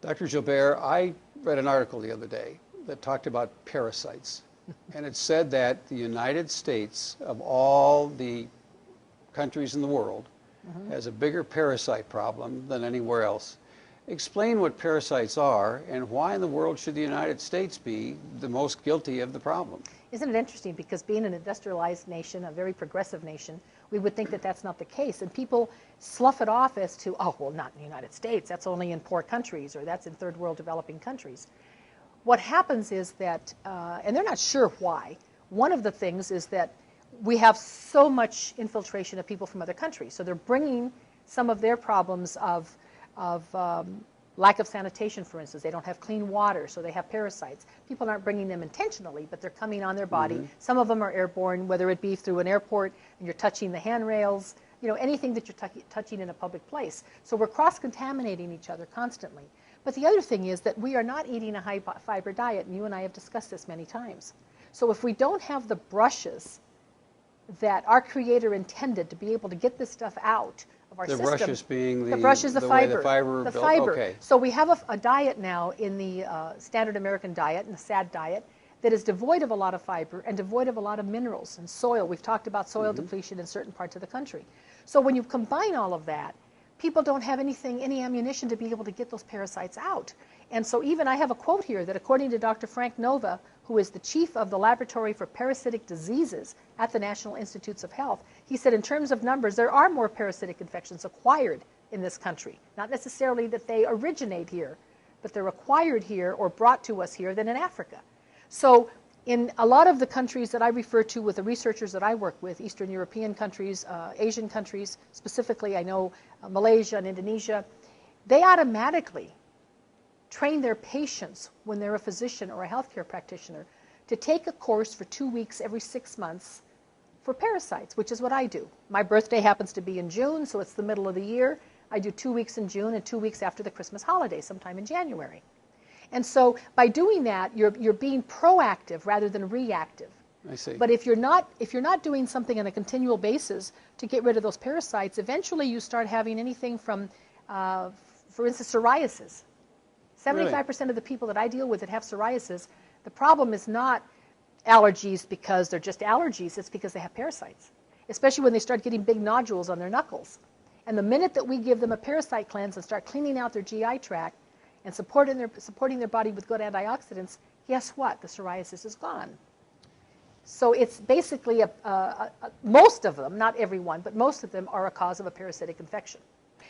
Dr. Gilbert, I read an article the other day that talked about parasites. And it said that the United States, of all the countries in the world, has a bigger parasite problem than anywhere else. Explain what parasites are and why in the world should the United States be the most guilty of the problem? Isn't it interesting, because being an industrialized nation, a very progressive nation, we would think that that's not the case. And people slough it off as to, oh, well, not in the United States. That's only in poor countries, or that's in third world developing countries. What happens is that, and they're not sure why, one of the things is that we have so much infiltration of people from other countries. So they're bringing some of their problems of lack of sanitation, for instance. They don't have clean water, so they have parasites. People aren't bringing them intentionally, but they're coming on their body. Some of them are airborne, whether it be through an airport and you're touching the handrails, you know, anything that you're touching in a public place. So we're cross-contaminating each other constantly. But the other thing is that we are not eating a high-fiber diet, and you and I have discussed this many times. So if we don't have the brushes that our Creator intended to be able to get this stuff out of our system. The brushes being the brush is the fiber. The fiber. Okay. So we have a diet now in the standard American diet, and the SAD diet, that is devoid of a lot of fiber and devoid of a lot of minerals and soil. We've talked about soil depletion in certain parts of the country. So when you combine all of that, people don't have any ammunition to be able to get those parasites out. And so even I have a quote here that according to Dr. Frank Nova, who is the chief of the Laboratory for Parasitic Diseases at the National Institutes of Health, he said in terms of numbers, there are more parasitic infections acquired in this country. Not necessarily that they originate here, but they're acquired here or brought to us here than in Africa. So in a lot of the countries that I refer to with the researchers that I work with, Eastern European countries, Asian countries, specifically I know Malaysia and Indonesia, they automatically train their patients when they're a physician or a healthcare practitioner to take a course for 2 weeks every 6 months for parasites, which is what I do. My birthday happens to be in June, so it's the middle of the year. I do 2 weeks in June and 2 weeks after the Christmas holiday, sometime in January. And so by doing that, you're being proactive rather than reactive. I see. But if you're not doing something on a continual basis to get rid of those parasites, eventually you start having anything from, for instance, psoriasis. 75% of the people that I deal with that have psoriasis, the problem is not allergies because they're just allergies, it's because they have parasites, especially when they start getting big nodules on their knuckles. And the minute that we give them a parasite cleanse and start cleaning out their GI tract and supporting their body with good antioxidants, guess what? The psoriasis is gone. So it's basically most of them, not everyone, but most of them are a cause of a parasitic infection.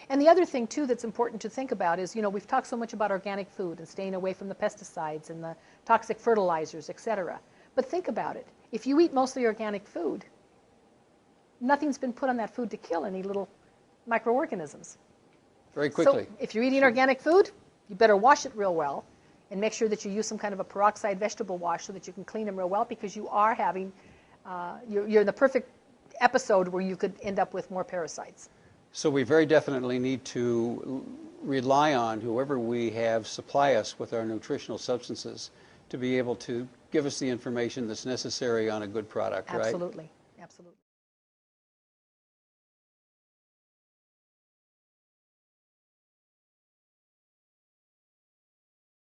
And the other thing, too, that's important to think about is, you know, we've talked so much about organic food and staying away from the pesticides and the toxic fertilizers, etc. But think about it. If you eat mostly organic food, nothing's been put on that food to kill any little microorganisms. Very quickly. So if you're eating organic food, you better wash it real well and make sure that you use some kind of a peroxide vegetable wash so that you can clean them real well, because you are having, you're in the perfect episode where you could end up with more parasites. So we very definitely need to rely on whoever we have supply us with our nutritional substances to be able to give us the information that's necessary on a good product, right? Absolutely. Absolutely.